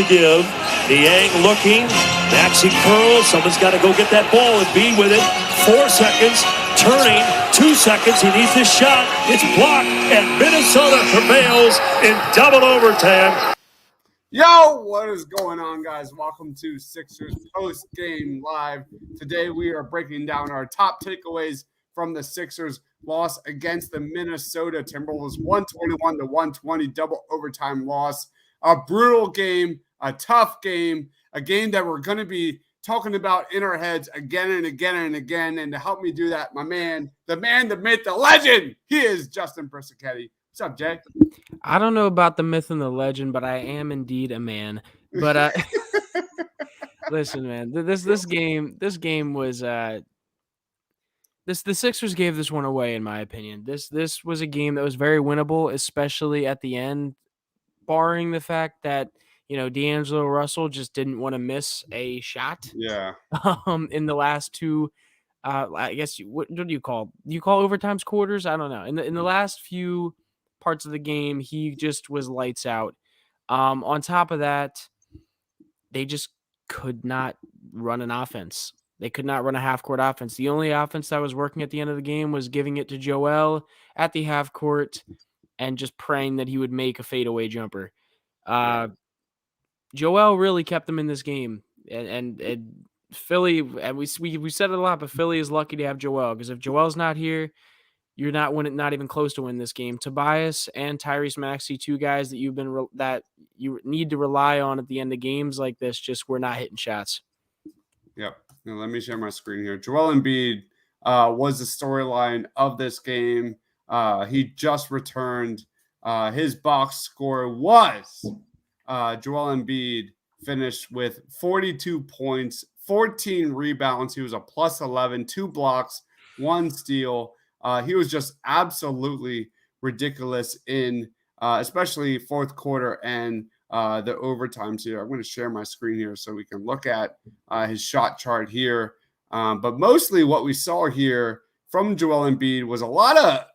to give. Niang looking. Maxey curls. Someone's got to go get that ball. Embiid with it. 4 seconds. Turning. 2 seconds. He needs this shot. It's blocked. And Minnesota prevails in double overtime. Yo, what is going on, guys? Welcome to Sixers Post Game Live. Today we are breaking down our top takeaways from the Sixers loss against the Minnesota Timberwolves, 121-120 double overtime loss. A brutal game, a tough game, a game that we're going to be talking about in our heads again and again and again. And to help me do that, my man, the myth, the legend, he is Justin Brisicchetti. What's up, Jay? I don't know about the myth and the legend, but I am indeed a man. But listen, man, this game was the Sixers gave this one away, in my opinion. This was a game that was very winnable, especially at the end, barring the fact that D'Angelo Russell just didn't want to miss a shot. Yeah. In the last two, I guess what do you call? Do you call overtimes quarters? I don't know. In the last few parts of the game, he just was lights out. On top of that, they just could not run an offense. They could not run a half-court offense. The only offense that was working at the end of the game was giving it to Joel at the half-court and just praying that he would make a fadeaway jumper. Joel really kept them in this game. And Philly, and we said it a lot, but Philly is lucky to have Joel, because if Joel's not here, you're not even close to win this game. Tobias and Tyrese Maxey, two guys that you need to rely on at the end of games like this, just were not hitting shots. Yep. Now, let me share my screen here. Joel Embiid was the storyline of this game. He just returned. His box score was Joel Embiid finished with 42 points, 14 rebounds. He was a plus 11, 2 blocks, 1 steal. He was just absolutely ridiculous in especially fourth quarter and the overtimes here. I'm going to share my screen here so we can look at his shot chart here. But mostly what we saw here from Joel Embiid was a lot of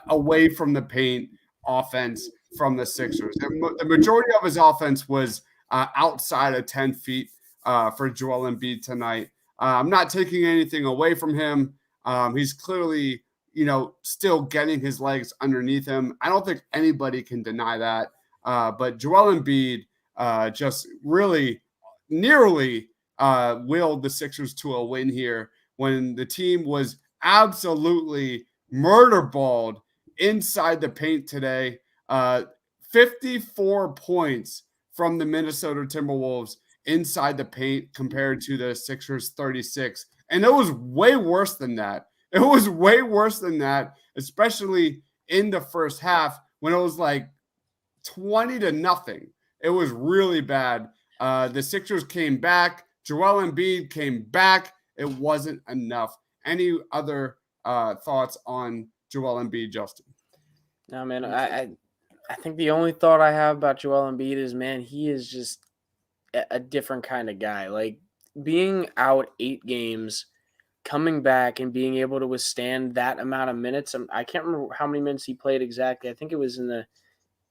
away from the paint offense from the Sixers. The majority of his offense was outside of 10 feet for Joel Embiid tonight. I'm not taking anything away from him. He's clearly, still getting his legs underneath him. I don't think anybody can deny that. But Joel Embiid just really nearly willed the Sixers to a win here when the team was absolutely murderballed inside the paint today. 54 points from the Minnesota Timberwolves inside the paint compared to the Sixers 36. And it was way worse than that. It was way worse than that, especially in the first half when it was like 20-0. It was really bad. The Sixers came back. Joel Embiid came back. It wasn't enough. Any other thoughts on Joel Embiid, Justin? No, man, I think the only thought I have about Joel Embiid is, man, he is just a different kind of guy. Like, being out 8 games, coming back and being able to withstand that amount of minutes. I can't remember how many minutes he played exactly. I think it was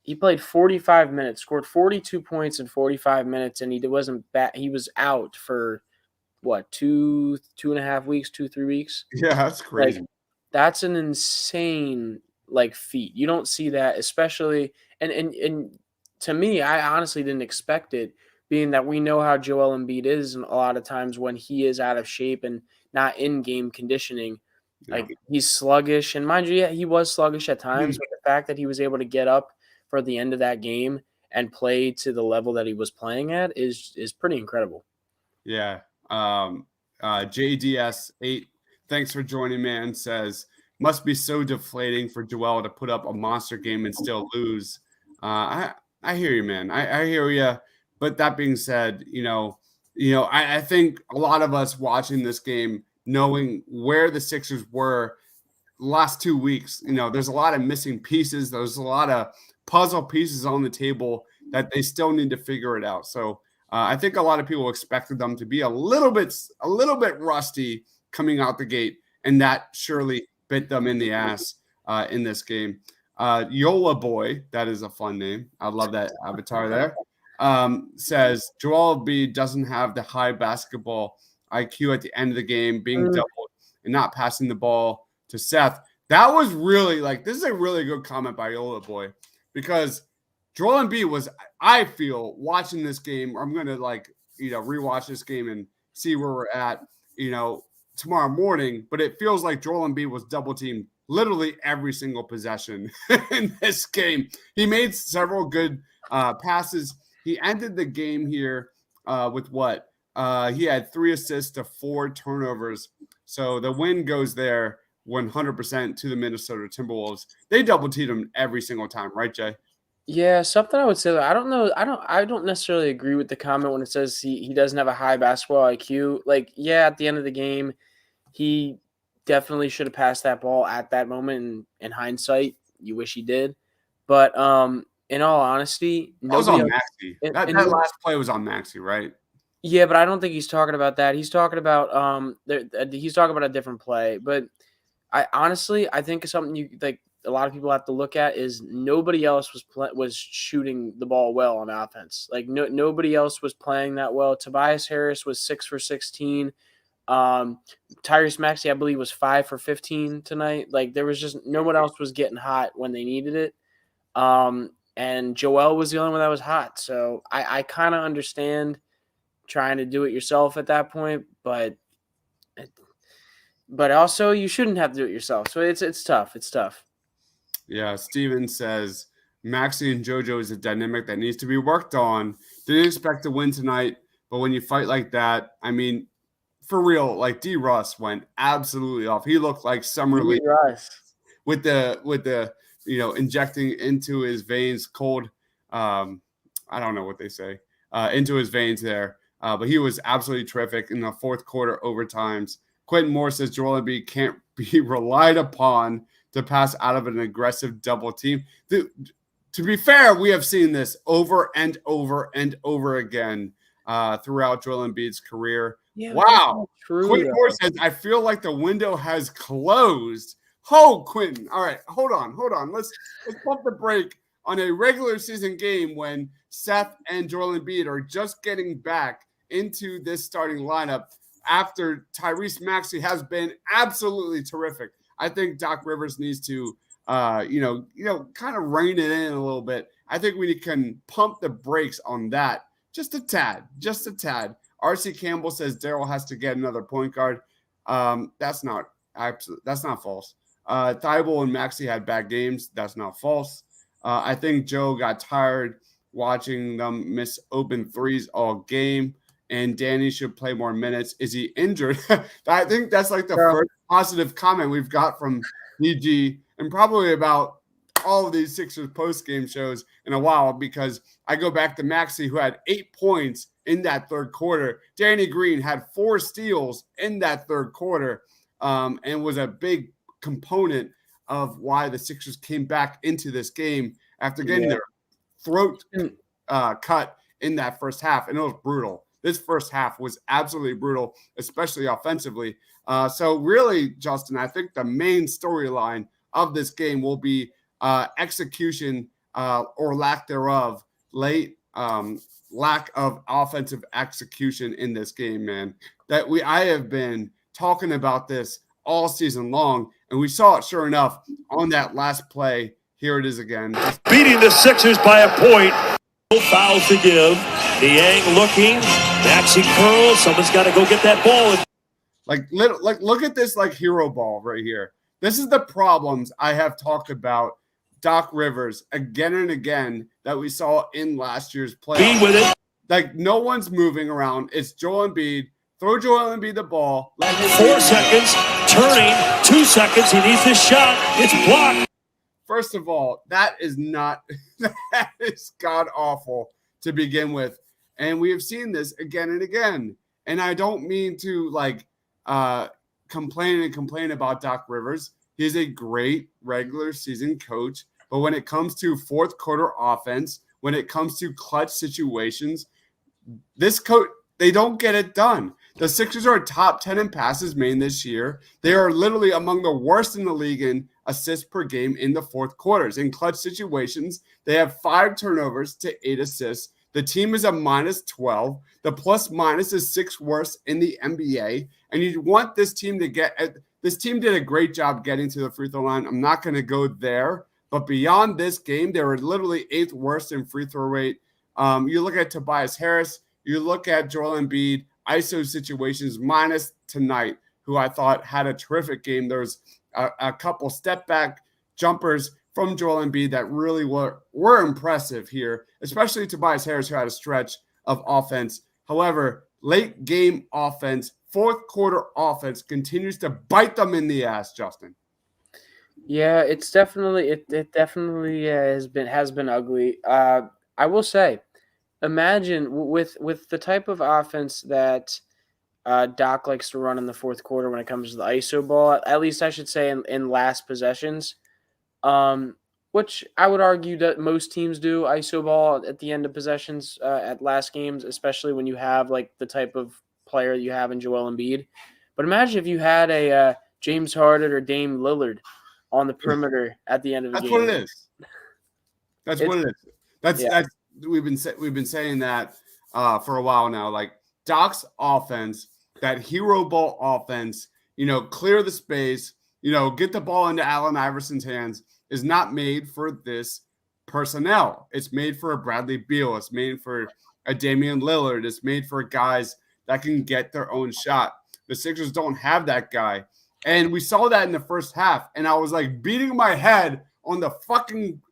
he played 45 minutes, scored 42 points in 45 minutes, and he wasn't back. He was out for what, 2.5 weeks, 2-3 weeks. Yeah, that's crazy. That's an insane feat. You don't see that, especially and to me, I honestly didn't expect it, being that we know how Joel Embiid is, and a lot of times when he is out of shape and not in game conditioning, he's sluggish. And mind you, yeah, he was sluggish at times, but the fact that he was able to get up for the end of that game and play to the level that he was playing at is pretty incredible. Yeah. JDS8, thanks for joining, man, says, must be so deflating for Joel to put up a monster game and still lose. I hear you, man. I hear you. But that being said, I think a lot of us watching this game, knowing where the Sixers were last 2 weeks, there's a lot of missing pieces. There's a lot of puzzle pieces on the table that they still need to figure it out. So I think a lot of people expected them to be a little bit rusty coming out the gate, and that surely bit them in the ass in this game. Yola Boy, that is a fun name. I love that avatar there. says Joel Embiid doesn't have the high basketball IQ at the end of the game, being doubled and not passing the ball to Seth. That was really this is a really good comment by Yola Boy, because Joel Embiid was, I feel, watching this game. I'm going to rewatch this game and see where we're at, tomorrow morning. But it feels like Joel Embiid was double teamed literally every single possession in this game. He made several good passes. He ended the game here with what? He had 3 assists to 4 turnovers. So the win goes there 100% to the Minnesota Timberwolves. They double teamed him every single time, right, Jay? Yeah, something I would say. I don't know. I don't necessarily agree with the comment when it says he doesn't have a high basketball IQ. At the end of the game, he definitely should have passed that ball at that moment. In hindsight, you wish he did. But in all honesty, that was on Maxey. That last play was on Maxey, right? Yeah, but I don't think he's talking about that. He's talking about he's talking about a different play. But I think something you a lot of people have to look at is nobody else was shooting the ball well on offense. Nobody else was playing that well. Tobias Harris was 6 for 16. Tyrese Maxey, I believe, was 5 for 15 tonight. There was just no one else was getting hot when they needed it. And Joel was the only one that was hot. So I kind of understand trying to do it yourself at that point, but also you shouldn't have to do it yourself. So it's tough. It's tough. Yeah, Steven says Maxey and JoJo is a dynamic that needs to be worked on. Didn't expect to win tonight, but when you fight like that, I mean, for real, D. Russ went absolutely off. He looked like Summer League with the injecting into his veins cold. I don't know what they say into his veins there, but he was absolutely terrific in the fourth quarter overtimes. Quentin Moore says Joel Embiid can't be relied upon to pass out of an aggressive double team. To be fair, we have seen this over and over and over again throughout Joel Embiid's career. Yeah, wow. Quentin Moore says, I feel like the window has closed. Oh, Quentin. All right, hold on. Let's pump the brake on a regular season game when Seth and Joel Embiid are just getting back into this starting lineup after Tyrese Maxey has been absolutely terrific. I think Doc Rivers needs to, kind of rein it in a little bit. I think we can pump the brakes on that just a tad. R.C. Campbell says Daryl has to get another point guard. That's not false. Thibault and Maxey had bad games. That's not false. I think Joe got tired watching them miss open threes all game, and Danny should play more minutes. Is he injured? I think that's the first positive comment we've got from DG and probably about all of these Sixers post-game shows in a while, because I go back to Maxey, who had 8 points in that third quarter. Danny Green had 4 steals in that third quarter and was a big component of why the Sixers came back into this game after getting their throat cut in that first half. And it was brutal. This first half was absolutely brutal, especially offensively. So really, Justin, I think the main storyline of this game will be execution or lack thereof, lack of offensive execution in this game, man. I have been talking about this all season long, and we saw it sure enough on that last play. Here it is again. Beating the Sixers by a point. No fouls to give. Niang looking. Maxey curls. Someone's got to go get that ball. Look at this hero ball right here. This is the problems I have talked about Doc Rivers again and again that we saw in last year's play. Embiid with it. No one's moving around. It's Joel Embiid. Throw Joel Embiid the ball. 4 seconds. Turning. 2 seconds. He needs this shot. It's blocked. First of all, that is god awful to begin with. And we have seen this again and again. And I don't mean to complain about Doc Rivers. He's a great regular season coach. But when it comes to fourth quarter offense, when it comes to clutch situations, this coach, they don't get it done. The Sixers are top 10 in passes made this year. They are literally among the worst in the league in assists per game in the fourth quarters. In clutch situations, they have 5 turnovers to 8 assists. The team is a -12. The plus minus is 6th worst in the NBA. And you want this team to this team did a great job getting to the free throw line. I'm not going to go there. But beyond this game, they were literally 8th worst in free throw rate. You look at Tobias Harris, you look at Joel Embiid, ISO situations minus tonight, who I thought had a terrific game. There was a couple step back jumpers from Joel Embiid that really were impressive here, especially Tobias Harris, who had a stretch of offense. However, late game offense, fourth quarter offense continues to bite them in the ass, Justin. Yeah, it's definitely it definitely has been ugly. I will say, imagine with the type of offense that Doc likes to run in the fourth quarter when it comes to the ISO ball. At least I should say in last possessions, which I would argue that most teams do ISO ball at the end of possessions at last games, especially when you have like the type of player you have in Joel Embiid. But imagine if you had a James Harden or Dame Lillard on the perimeter at the end of the game. That's what it is. That's what it is. That's we've been saying that for a while now. Like Doc's offense, that hero ball offense, clear the space, get the ball into Allen Iverson's hands, is not made for this personnel. It's made for a Bradley Beal. It's made for a Damian Lillard. It's made for guys that can get their own shot. The Sixers don't have that guy. And we saw that in the first half. And I was like beating my head on the fucking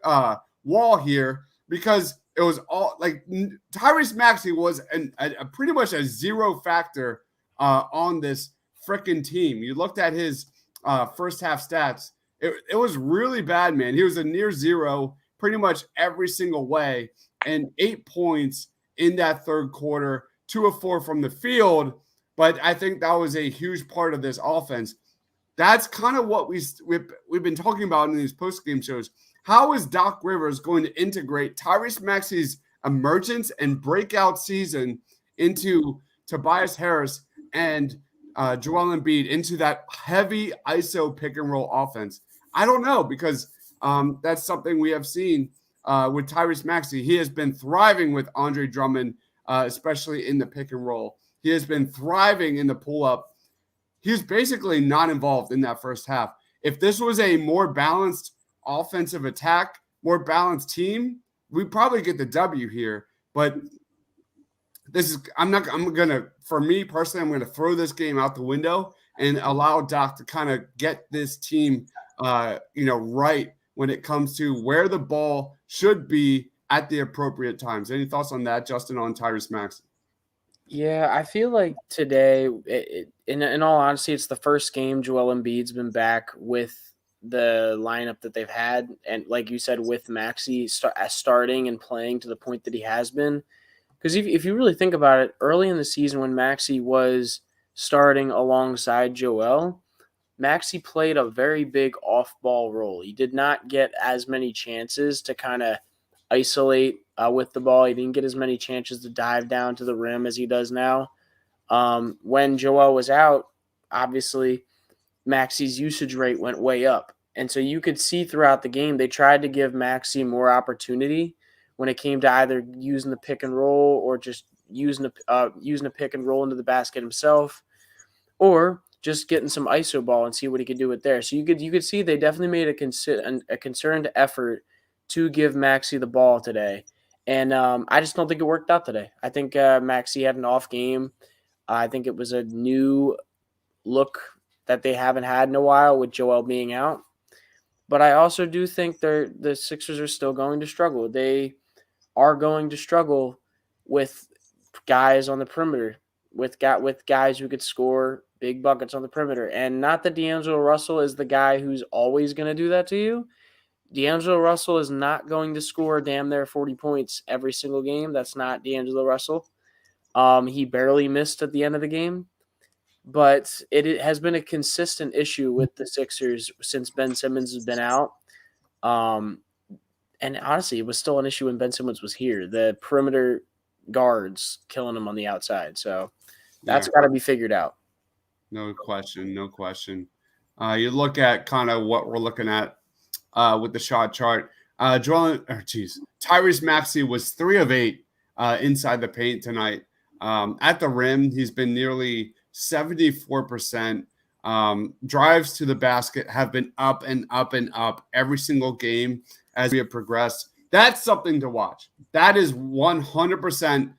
wall here because it was all like Tyrese Maxey was a pretty much a zero factor on this freaking team. You looked at his first half stats. It was really bad, man. He was a near zero pretty much every single way. And 8 points in that third quarter, 2 of 4 from the field. But I think that was a huge part of this offense. That's kind of what we've been talking about in these post-game shows. How is Doc Rivers going to integrate Tyrese Maxey's emergence and breakout season into Tobias Harris and Joel Embiid into that heavy ISO pick and roll offense? I don't know, because that's something we have seen with Tyrese Maxey. He has been thriving with Andre Drummond, especially in the pick and roll. He has been thriving in the pull-up. He was basically not involved in that first half. If this was a more balanced offensive attack, more balanced team, we probably get the W here. But for me personally, I'm going to throw this game out the window and allow Doc to kind of get this team, right when it comes to where the ball should be at the appropriate times. Any thoughts on that, Justin, on Tyrese Maxey? Yeah, I feel like today, in all honesty, it's the first game Joel Embiid's been back with the lineup that they've had. And like you said, with Maxey starting and playing to the point that he has been. Because if you really think about it, early in the season when Maxey was starting alongside Joel, Maxey played a very big off-ball role. He did not get as many chances to kind of isolate with the ball. He didn't get as many chances to dive down to the rim as he does now. When Joel was out, obviously Maxey's usage rate went way up. And so you could see throughout the game, they tried to give Maxey more opportunity when it came to either using the pick and roll or just using a pick and roll into the basket himself, or just getting some ISO ball and see what he could do with there. So you could see they definitely made a concerted effort to give Maxey the ball today. And I just don't think it worked out today. I think Maxey had an off game. I think it was a new look that they haven't had in a while with Joel being out. But I also do think the Sixers are still going to struggle. They are going to struggle with guys on the perimeter, with guys who could score big buckets on the perimeter. And not that D'Angelo Russell is the guy who's always going to do that to you. D'Angelo Russell is not going to score damn near 40 points every single game. That's not D'Angelo Russell. He barely missed at the end of the game. But it has been a consistent issue with the Sixers since Ben Simmons has been out. And honestly, it was still an issue when Ben Simmons was here. The perimeter guards killing him on the outside. So that's got to be figured out. No question. You look at kind of what we're looking at with the shot chart. Tyrese Maxey was 3 of 8 inside the paint tonight. At the rim, he's been nearly 74%. Drives to the basket have been up and up and up every single game as we have progressed. That's something to watch. That is 100%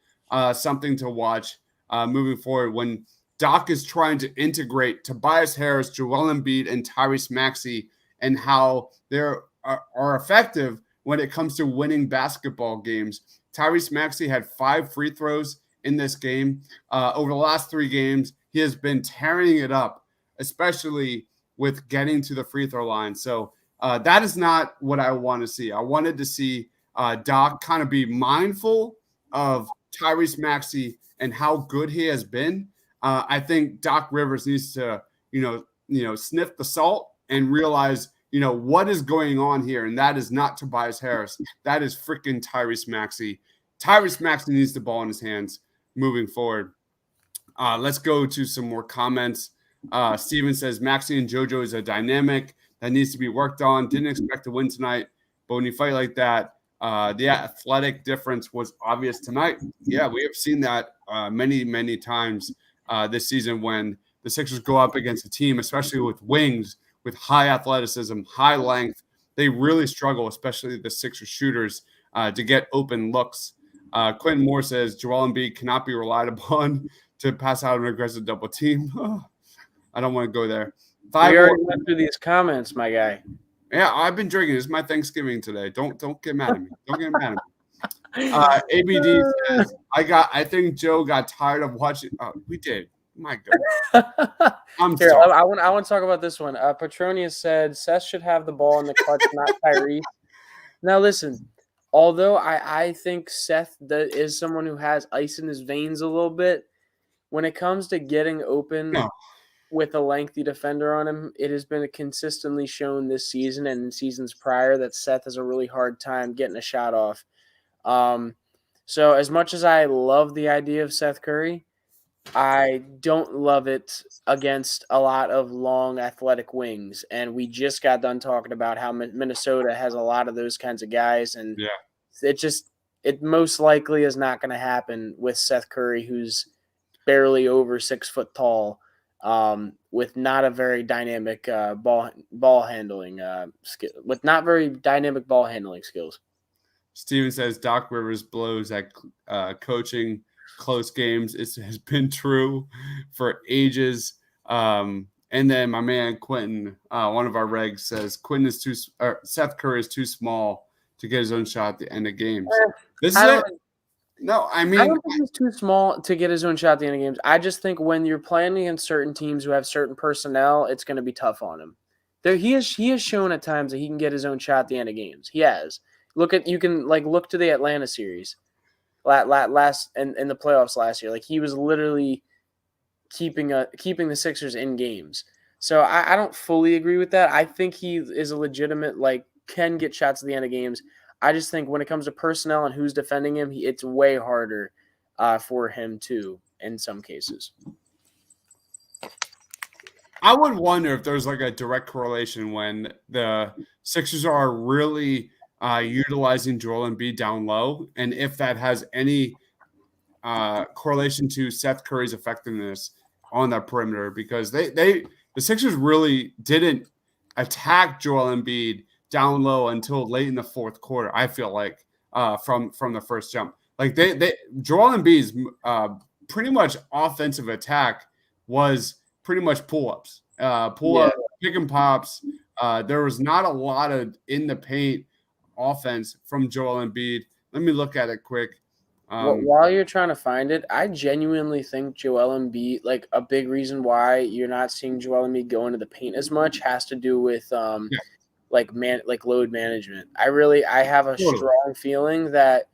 something to watch moving forward when Doc is trying to integrate Tobias Harris, Joel Embiid, and Tyrese Maxey, and how they are effective when it comes to winning basketball games. Tyrese Maxey had 5 free throws in this game. Over the last 3 games, he has been tearing it up, especially with getting to the free throw line. So that is not what I want to see. I wanted to see Doc kind of be mindful of Tyrese Maxey and how good he has been. I think Doc Rivers needs to, sniff the salt and realize, what is going on here. And that is not Tobias Harris. That is freaking Tyrese Maxey. Tyrese Maxey needs the ball in his hands moving forward. Let's go to some more comments. Steven says, Maxey and JoJo is a dynamic that needs to be worked on. Didn't expect to win tonight, but when you fight like that, the athletic difference was obvious tonight. Yeah, we have seen that many, many times this season when the Sixers go up against a team, especially with wings, with high athleticism, high length. They really struggle, especially the Sixers shooters, to get open looks. Quentin Moore says, Joel Embiid cannot be relied upon to pass out an aggressive double team. I don't want to go there. We already went through these comments, my guy. Yeah, I've been drinking. It's my Thanksgiving today. Don't get mad at me. Don't get mad at me. ABD says, I think Joe got tired of watching. Oh, we did. My God. I'm Here, sorry. I want to talk about this one. Petronius said Seth should have the ball in the clutch, not Tyrese. Now, listen, although I think Seth is someone who has ice in his veins a little bit, when it comes to getting open with a lengthy defender on him, it has been consistently shown this season and in seasons prior that Seth has a really hard time getting a shot off. So as much as I love the idea of Seth Curry, I don't love it against a lot of long athletic wings. And we just got done talking about how Minnesota has a lot of those kinds of guys. And it most likely is not going to happen with Seth Curry, who's barely over 6 foot tall, with not a very dynamic ball handling skill, with not very dynamic ball handling skills. Steven says Doc Rivers blows at coaching close games. It has been true for ages. And then my man Quentin, one of our regs, says Seth Curry is too small to get his own shot at the end of games. This is it. No, I mean, I don't think he's too small to get his own shot at the end of games. I just think when you're playing against certain teams who have certain personnel, it's going to be tough on him. He has shown at times that he can get his own shot at the end of games. He has. Look to the Atlanta series, last in the playoffs last year. Like, he was literally keeping the Sixers in games. So I don't fully agree with that. I think he is a legitimate, can get shots at the end of games. I just think when it comes to personnel and who's defending him, it's way harder for him too in some cases. I would wonder if there's a direct correlation when the Sixers are really utilizing Joel Embiid down low, and if that has any correlation to Seth Curry's effectiveness on that perimeter, because the Sixers really didn't attack Joel Embiid down low until late in the fourth quarter. I feel like from the first jump, Joel Embiid's pretty much offensive attack was pretty much pull-ups, pick and pops. There was not a lot of in the paint offense from Joel Embiid. Let me look at it quick. While you're trying to find it, I genuinely think Joel Embiid, a big reason why you're not seeing Joel Embiid go into the paint as much has to do with load management. I have a strong feeling that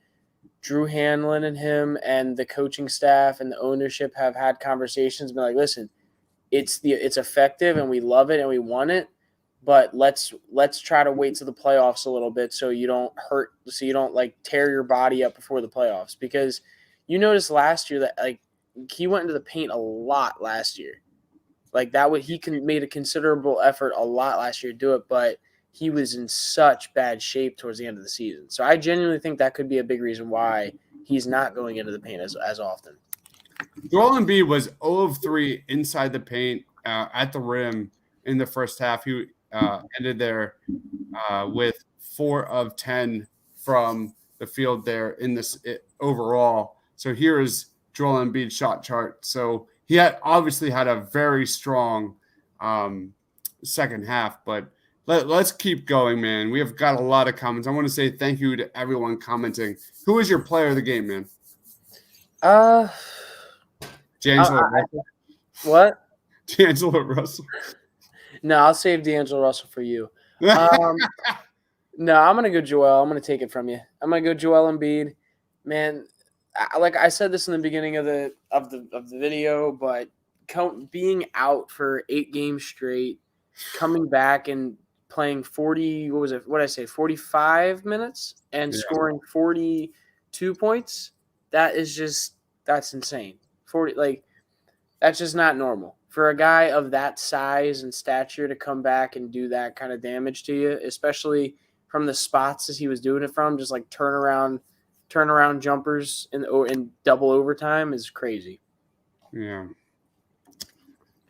Drew Hanlon and him and the coaching staff and the ownership have had conversations and been like, listen, it's effective and we love it and we want it, but let's try to wait to the playoffs a little bit so you don't tear your body up before the playoffs. Because you noticed last year that he went into the paint a lot last year. He made a considerable effort a lot last year to do it, but he was in such bad shape towards the end of the season. So I genuinely think that could be a big reason why he's not going into the paint as often. Joel Embiid was 0 of 3 inside the paint at the rim in the first half. He ended there with 4 of 10 from the field there in this overall. So here is Joel Embiid's shot chart. So he obviously had a very strong second half, but let's keep going, man. We have got a lot of comments. I want to say thank you to everyone commenting. Who is your player of the game, man? D'Angelo Russell. What? D'Angelo Russell. No, I'll save D'Angelo Russell for you. No, I'm gonna go Joel. I'm gonna take it from you. I'm gonna go Joel Embiid. Man, like I said this in the beginning of the video, but being out for 8 games straight, coming back and playing 40, what was it? What did I say? 45 minutes and scoring 42 points. That's insane. 40, like, that's just not normal for a guy of that size and stature to come back and do that kind of damage to you, especially from the spots as he was doing it from, just like turnaround jumpers in double overtime is crazy. Yeah.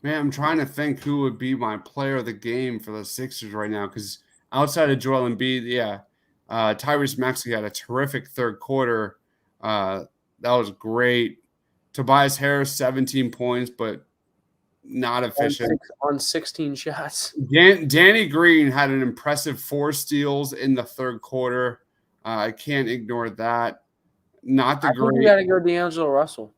Man, I'm trying to think who would be my player of the game for the Sixers right now, because outside of Joel Embiid, Tyrese Maxey had a terrific third quarter. That was great. Tobias Harris, 17 points, but not efficient. On 16 shots. Danny Green had an impressive 4 steals in the third quarter. I can't ignore that. Not the great. You got to go D'Angelo Russell.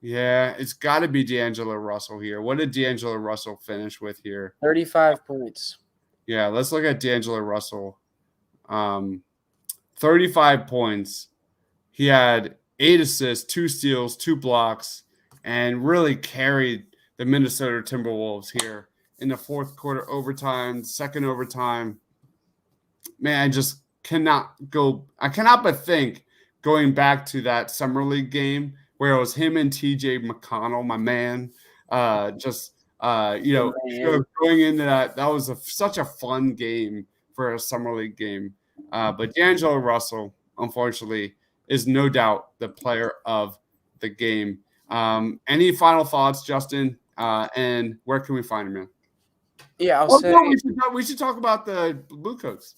Yeah, it's got to be D'Angelo Russell here. What did D'Angelo Russell finish with here? 35 points. Yeah, let's look at D'Angelo Russell. 35 points. He had 8 assists, 2 steals, 2 blocks, and really carried the Minnesota Timberwolves here in the fourth quarter overtime, second overtime. Man, I cannot but think going back to that Summer League game where it was him and TJ McConnell, my man, going into that was such a fun game for a Summer League game. But D'Angelo Russell, unfortunately, is no doubt the player of the game. Any final thoughts, Justin? And where can we find him, man? Yeah, we should talk about the Blue Coats.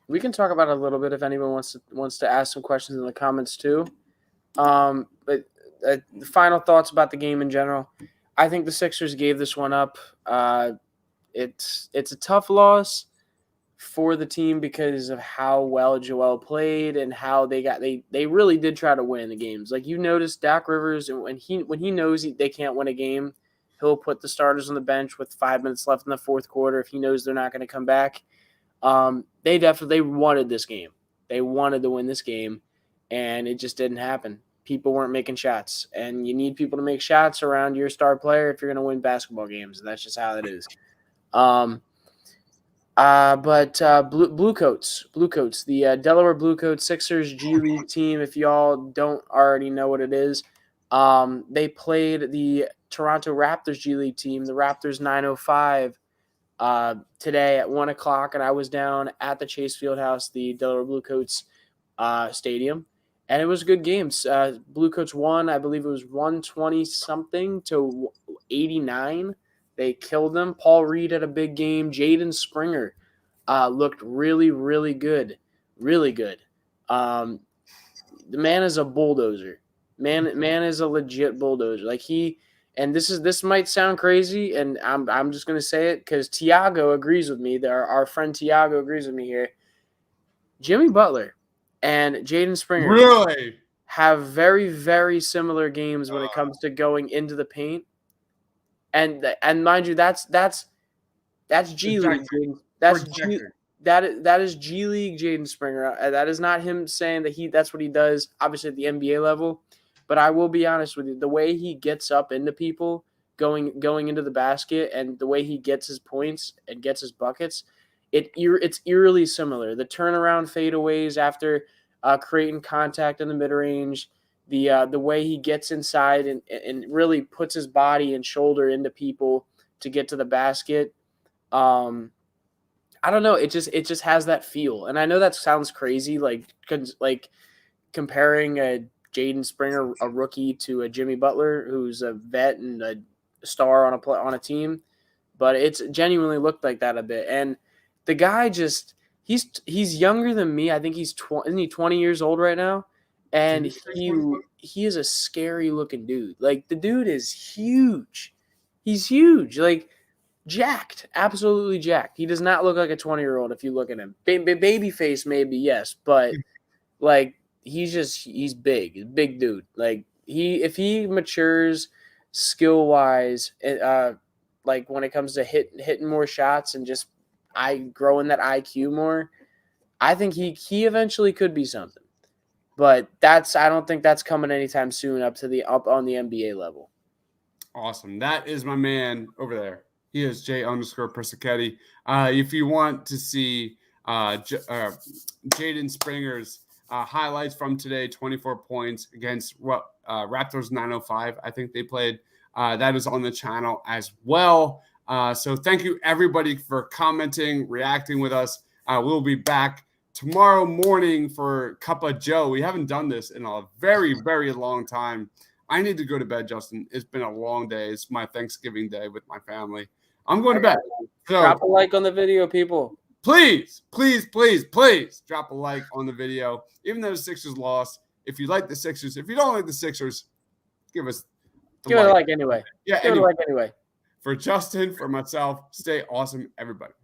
We can talk about it a little bit if anyone wants to ask some questions in the comments too. But the final thoughts about the game in general. I think the Sixers gave this one up. It's a tough loss for the team because of how well Joel played and how they really did try to win the games. Like you noticed, Doc Rivers, when he knows they can't win a game, he'll put the starters on the bench with 5 minutes left in the fourth quarter if he knows they're not going to come back. They wanted this game. They wanted to win this game, and it just didn't happen. People weren't making shots, and you need people to make shots around your star player if you're going to win basketball games, and that's just how it is. Blue Coats, the Delaware Blue Coats Sixers G League team, if y'all don't already know what it is, they played the Toronto Raptors G League team, the Raptors 905, today at 1 o'clock, and I was down at the Chase Fieldhouse, the Delaware Blue Coats stadium, and it was a good game. Blue Coats won, I believe it was 120-something to 89. They killed them. Paul Reed had a big game. Jaden Springer looked really, really good. Really good. The man is a bulldozer. Man is a legit bulldozer. Like this might sound crazy, and I'm just gonna say it because Tiago agrees with me. Our friend Tiago agrees with me here. Jimmy Butler and Jaden Springer really have very, very similar games when it comes to going into the paint. And mind you, that's G League. That is G League Jaden Springer. That is not him saying that that's what he does, obviously at the NBA level. But I will be honest with you, the way he gets up into people going into the basket and the way he gets his points and gets his buckets, it's eerily similar. The turnaround fadeaways after creating contact in the mid range. The way he gets inside and really puts his body and shoulder into people to get to the basket. I don't know. It just has that feel. And I know that sounds crazy, like comparing a Jaden Springer, a rookie, to a Jimmy Butler, who's a vet and a star on a team, but it's genuinely looked like that a bit. And the guy just he's younger than me. I think he's isn't he 20 years old right now? And he is a scary looking dude. Like the dude is huge. He's huge. Like jacked, absolutely jacked. He does not look like a 20-year-old if you look at him. Baby face maybe, yes, but like he's big dude. Like if he matures skill wise, like when it comes to hitting more shots and just growing that IQ more, I think he eventually could be something. But I don't think that's coming anytime soon up on the NBA level. Awesome. That is my man over there. He is J_Persichetti. If you want to see Jaden Springer's highlights from today, 24 points against Raptors 905, I think they played. That is on the channel as well. So thank you, everybody, for commenting, reacting with us. We'll be back tomorrow morning for Cup of Joe. We haven't done this in a very, very long time. I need to go to bed, Justin. It's been a long day. It's my Thanksgiving day with my family. I'm going to bed. So drop a like on the video, people. Please, please, please, please drop a like on the video. Even though the Sixers lost, if you like the Sixers, if you don't like the Sixers, give us give it a like anyway. Yeah, give it a like anyway. For Justin, for myself, stay awesome, everybody.